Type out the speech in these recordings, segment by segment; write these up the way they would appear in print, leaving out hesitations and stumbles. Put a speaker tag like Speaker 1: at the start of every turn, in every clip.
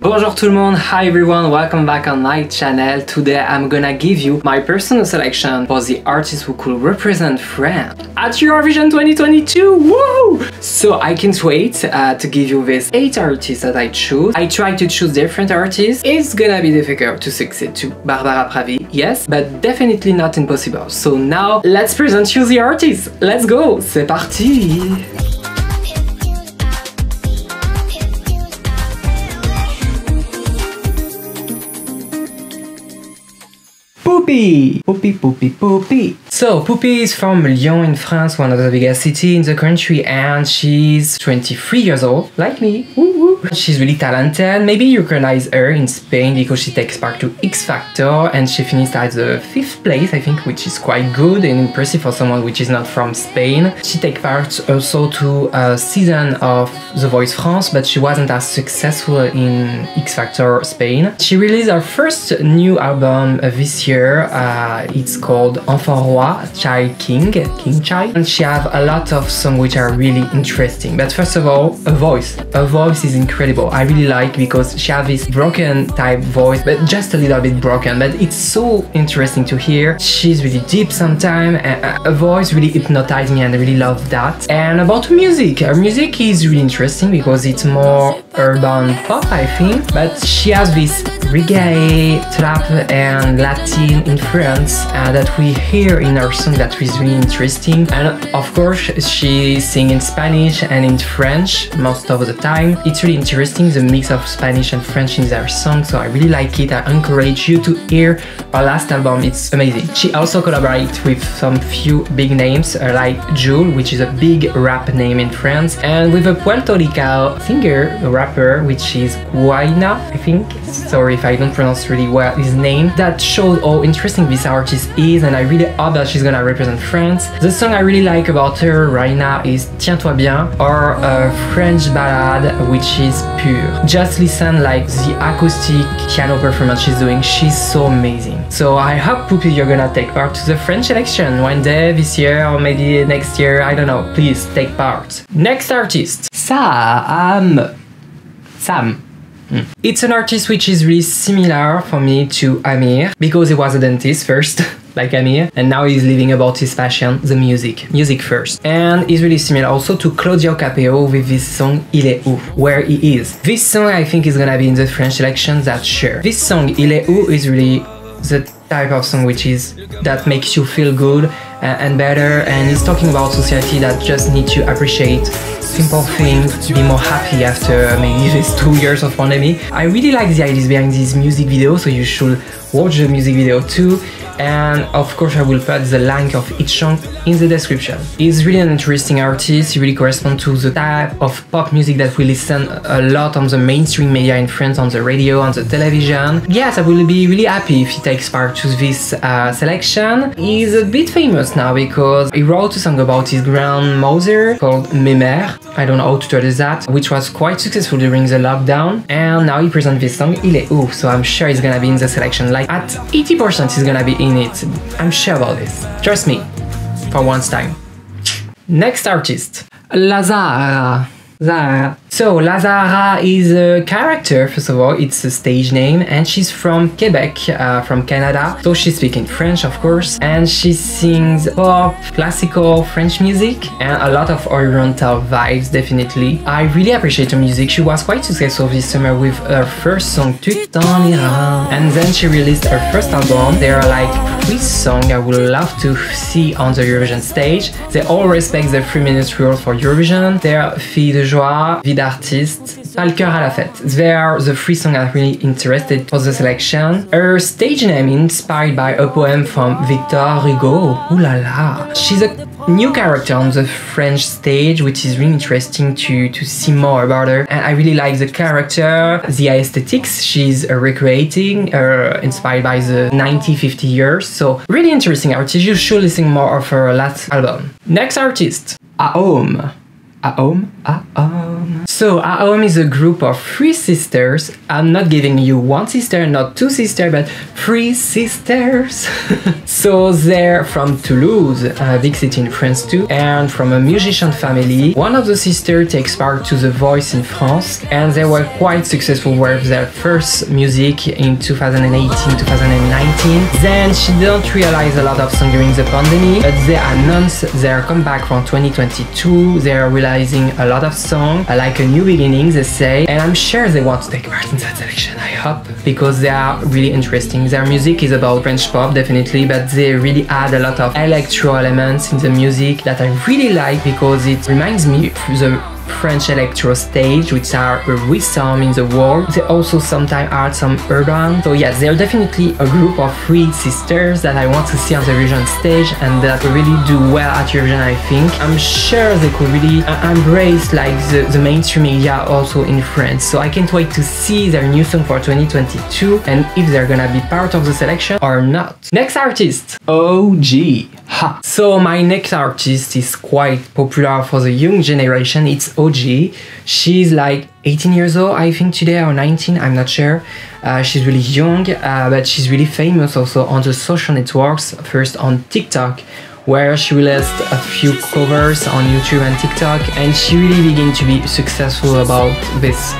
Speaker 1: Bonjour tout le monde, hi everyone, welcome back on my channel. Today I'm gonna give you my personal selection for the artists who could represent France at Eurovision 2022, woo! So I can't wait to give you these 8 artists that I choose. I try to choose different artists. It's gonna be difficult to succeed to Barbara Pravi, yes, but definitely not impossible. So now let's present you the artists. Let's go, c'est parti! Poupie! Poupie, Poupie, Poupie. So, Poupie is from Lyon in France, one of the biggest cities in the country, and she's 23 years old, like me. Woo woo. She's really talented. Maybe you recognize her in Spain because she takes part to X Factor and she finished at the 5th place, I think, which is quite good and impressive for someone which is not from Spain. She takes part also to a season of The Voice France, but she wasn't as successful in X Factor Spain. She released her first new album this year. It's called Enfant Roi, Child King, King Child. And she has a lot of songs which are really interesting. But first of all, a voice. Her voice is incredible. I really like because she has this broken type voice, but just a little bit broken. But it's so interesting to hear. She's really deep sometimes. Her voice really hypnotized me and I really love that. And about music. Her music is really interesting because it's more urban pop, I think. But she has this reggae, trap and Latin influence that we hear in her song that is really interesting. And of course she sings in Spanish and in French most of the time. It's really interesting, the mix of Spanish and French in their song, so I really like it. I encourage you to hear her last album, it's amazing. She also collaborates with some few big names like Jules, which is a big rap name in France, and with a Puerto Rican singer, a rapper, which is Guayna, I think. Sorry if I don't pronounce really well his name. That shows how interesting this artist is, and I really hope that she's gonna represent France. The song I really like about her right now is Tiens-toi bien, or a French ballad which is pure. Just listen like the acoustic piano performance she's doing, she's so amazing. So I hope, Poupie, you're gonna take part to the French election one day this year or maybe next year, I don't know, please take part. Next artist, Sam. It's an artist which is really similar for me to Amir because he was a dentist first, like Amir, and now he's living about his passion, the music first. And he's really similar also to Claudio Capeo with this song Il est où, where he is. This song I think is gonna be in the French elections, that's sure. This song Il est où is really the type of song that makes you feel good and better, and it's talking about society that just need to appreciate simple things, be more happy after maybe these 2 years of pandemic. I really like the ideas behind this music video, so you should watch the music video too. And of course I will put the link of each song in the description. He's really an interesting artist, he really corresponds to the type of pop music that we listen a lot on the mainstream media in France, on the radio, on the television. Yes, I will be really happy if he takes part to this selection. He's a bit famous now because he wrote a song about his grandmother called Mémère, I don't know how to traduce that, which was quite successful during the lockdown, and now he presents this song Il est où, so I'm sure he's gonna be in the selection, like at 80% he's gonna be in it. I'm sure about this. Trust me, for once time. Next artist, Zarra. So Zarra is a character, first of all, it's a stage name, and she's from Quebec, from Canada. So she's speaking French, of course, and she sings pop, classical French music, and a lot of oriental vibes, definitely. I really appreciate her music. She was quite successful this summer with her first song, Tu t'en iras, and then she released her first album. There are like 3 songs I would love to see on the Eurovision stage. They all respect the 3-minute rule for Eurovision. They're Fille de Joie, Vie d'artiste, Pas le cœur à la fête. They are the 3 songs I'm really interested for the selection. Her stage name is inspired by a poem from Victor Hugo. Ooh la la. She's a new character on the French stage, which is really interesting to see more about her. And I really like the character, the aesthetics she's recreating, inspired by the 1950 years. So really interesting artist. You should listen more of her last album. Next artist, Ahom. Home, Home. So Home is a group of 3 sisters. I'm not giving you 1 sister, not 2 sisters, but 3 sisters. So they're from Toulouse, a big city in France too, and from a musician family. One of the sisters takes part to The Voice in France, and they were quite successful with their first music in 2018-2019. Then she didn't realize a lot of songs during the pandemic, but they announced their comeback from 2022. They are realizing a lot of songs, like a new beginning, they say, and I'm sure they want to take part in that selection, I hope, because they are really interesting. Their music is about French pop, definitely, but they really add a lot of electro elements in the music that I really like, because it reminds me of the French electro stage, which are a rhythm in the world. They also sometimes add some urban. So yes, they're definitely a group of 3 sisters that I want to see on the Eurovision stage and that really do well at Eurovision, I think. I'm sure they could really embrace like the mainstream media also in France. So I can't wait to see their new song for 2022 and if they're gonna be part of the selection or not. Next artist, Ogee. Ha. So my next artist is quite popular for the young generation. It's Ogee. She's like 18 years old, I think today, or 19, I'm not sure. She's really young, but she's really famous also on the social networks. First on TikTok, where she released a few covers on YouTube and TikTok, and she really began to be successful about this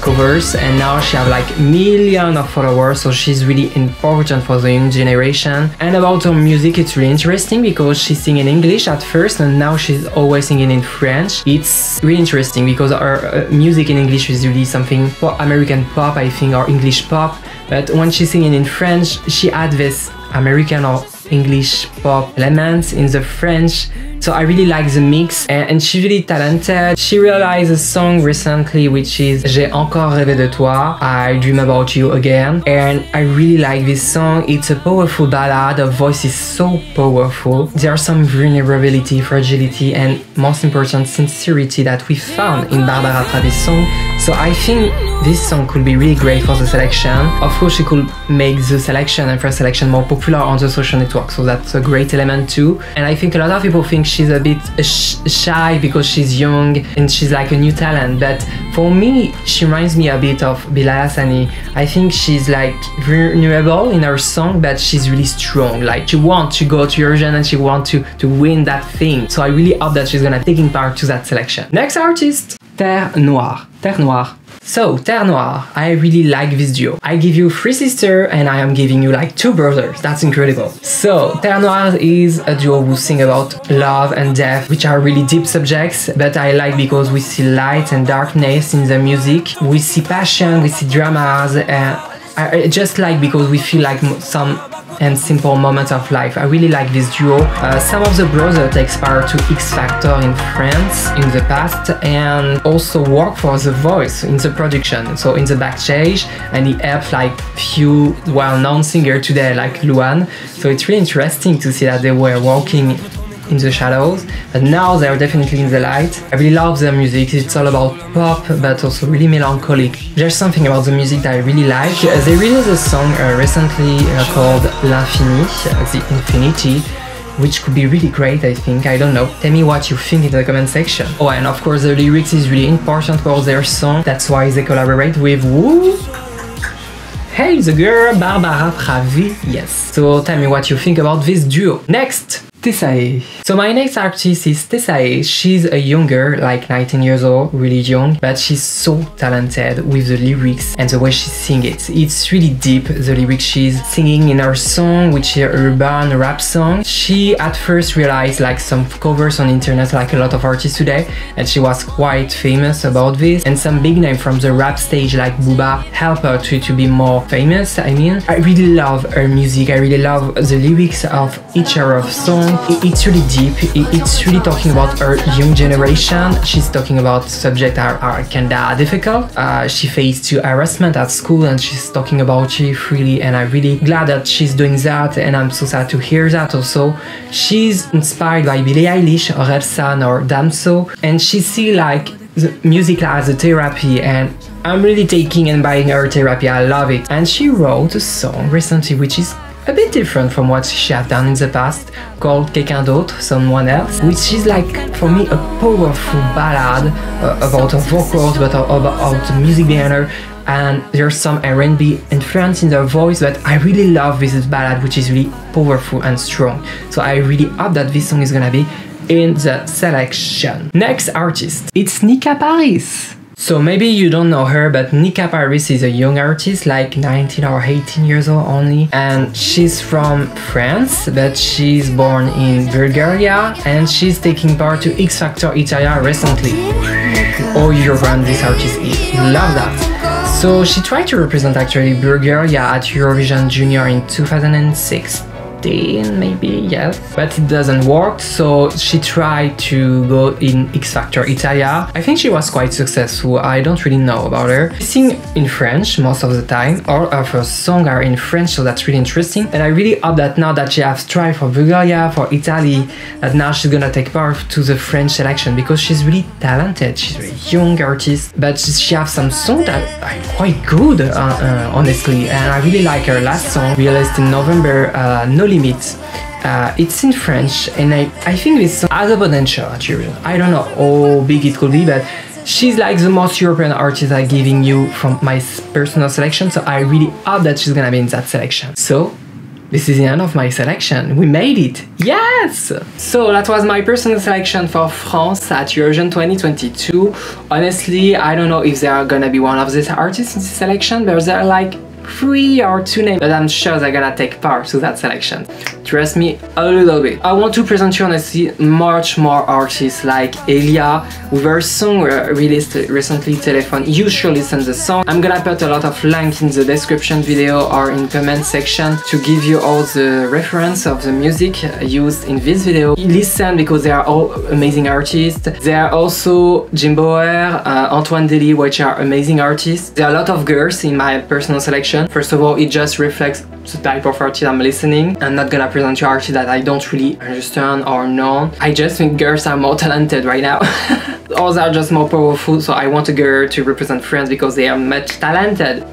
Speaker 1: covers, and now she have like millions of followers, so she's really important for the young generation. And about her music, it's really interesting because she sings in English at first and now she's always singing in French. It's really interesting because her music in English is really something for American pop, I think, or English pop, but when she's singing in French, she adds this American or English pop elements in the French. So I really like the mix, and she's really talented. She realized a song recently which is J'ai encore rêvé de toi, I dream about you again, and I really like this song. It's a powerful ballad, her voice is so powerful. There's some vulnerability, fragility, and most important, sincerity that we found in Barbara Pravi's song. So I think this song could be really great for the selection. Of course, she could make the selection and first selection more popular on the social network, so that's a great element too. And I think a lot of people think she's a bit shy because she's young and she's like a new talent, but for me she reminds me a bit of Bilal Hassani. I think she's like vulnerable in her song, but she's really strong. Like she wants to go to Eurovision and she wants to win that thing. So I really hope that she's gonna take part to that selection. Next artist, TERRENOIRE. TERRENOIRE. So, TERRENOIRE, I really like this duo. I give you 3 sisters and I am giving you like 2 brothers. That's incredible. So, TERRENOIRE is a duo who sing about love and death, which are really deep subjects, but I like because we see light and darkness in the music. We see passion, we see dramas, and I just like because we feel like some and simple moments of life. I really like this duo. Some of the brothers takes part to X Factor in France in the past and also work for The Voice in the production, so in the backstage, and he helped like few well-known singers today like Luan. So it's really interesting to see that they were working in the shadows, but now they're definitely in the light. I really love their music. It's all about pop, but also really melancholic. There's something about the music that I really like. They released a song recently called L'Infini, the Infinity, which could be really great, I think. I don't know. Tell me what you think in the comment section. Oh, and of course the lyrics is really important for their song. That's why they collaborate with vous. Hey, the girl, Barbara Pravi. Yes. So tell me what you think about this duo. Next, Tessae. So my next artist is Tessae. She's a younger, like 19 years old, really young, but she's so talented with the lyrics and the way she sings it. It's really deep, the lyrics she's singing in her song, which is an urban rap song. She at first realized like some covers on internet, like a lot of artists today, and she was quite famous about this. And some big name from the rap stage like Booba helped her to be more famous. I mean, I really love her music. I really love the lyrics of each of her songs. It's really deep. It's really talking about our young generation. She's talking about subjects that are kinda difficult. She faced harassment at school and she's talking about it freely, and I'm really glad that she's doing that, and I'm so sad to hear that also. She's inspired by Billie Eilish or Elsa or Damso, and she see like the music as a therapy, and I'm really taking and buying her therapy. I love it. And she wrote a song recently which is a bit different from what she had done in the past, called Quelqu'un d'autre, Someone Else, which is like, for me, a powerful ballad about her vocals, but about the music behind her, and there's some R&B influence in their voice, but I really love this ballad, which is really powerful and strong. So I really hope that this song is gonna be in the selection. Next artist, it's NIKA Paris. So maybe you don't know her, but NIKA Paris is a young artist, like 19 or 18 years old only, and she's from France, but she's born in Bulgaria, and she's taking part to X Factor Italia recently. Oh, you're around this artist is. Love that. So she tried to represent actually Bulgaria at Eurovision Junior in 2006. Maybe, yeah, but it doesn't work, so she tried to go in X Factor Italia. I think she was quite successful. I don't really know about her. She sings in French most of the time. All of her songs are in French, so that's really interesting, and I really hope that now that she has tried for Bulgaria, for Italy, that now she's gonna take part to the French selection, because she's really talented. She's a really young artist, but she has some songs that are quite good, honestly, and I really like her last song, released in November, No Limit. It's in French, and I think this song has a potential at Eurovision. I don't know how big it could be, but she's like the most European artist I'm giving you from my personal selection, so I really hope that she's gonna be in that selection. So this is the end of my selection. We made it! Yes! So that was my personal selection for France at Eurovision 2022. Honestly, I don't know if they are gonna be one of these artists in this selection, but they're like 3 or 2 names that I'm sure they're gonna take part to that selection. Trust me a little bit. I want to present you honestly much more artists like ELIA with her song released recently, Telephone. You should listen to the song. I'm gonna put a lot of links in the description video or in comment section to give you all the reference of the music used in this video. Listen, because they are all amazing artists. There are also Jimboer, Antoine Dely, which are amazing artists. There are a lot of girls in my personal selection. First of all, it just reflects the type of artist I'm listening. I'm not gonna present you artists that I don't really understand or know. I just think girls are more talented right now. Others are just more powerful, so I want a girl to represent France because they are much talented.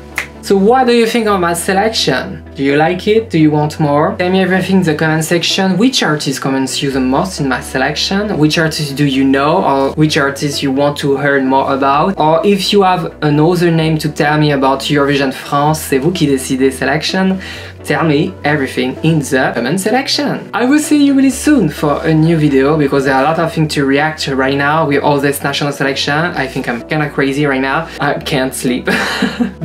Speaker 1: So what do you think of my selection? Do you like it? Do you want more? Tell me everything in the comment section. Which artist comments you the most in my selection? Which artists do you know? Or which artists you want to hear more about? Or if you have another name to tell me about Eurovision France, c'est vous qui décidez selection, tell me everything in the comment section. I will see you really soon for a new video, because there are a lot of things to react to right now with all this national selection. I think I'm kinda crazy right now. I can't sleep.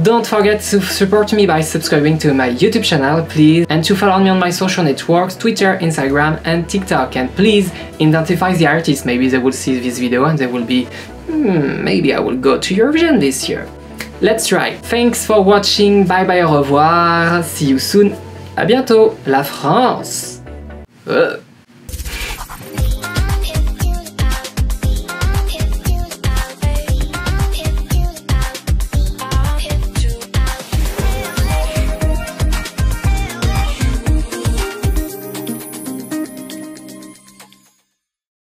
Speaker 1: Don't forget to support me by subscribing to my YouTube channel, please, and to follow me on my social networks, Twitter, Instagram, and TikTok. And please identify the artists. Maybe they will see this video and they will be, maybe I will go to Eurovision this year. Let's try. Thanks for watching. Bye bye, au revoir. See you soon. À bientôt. La France.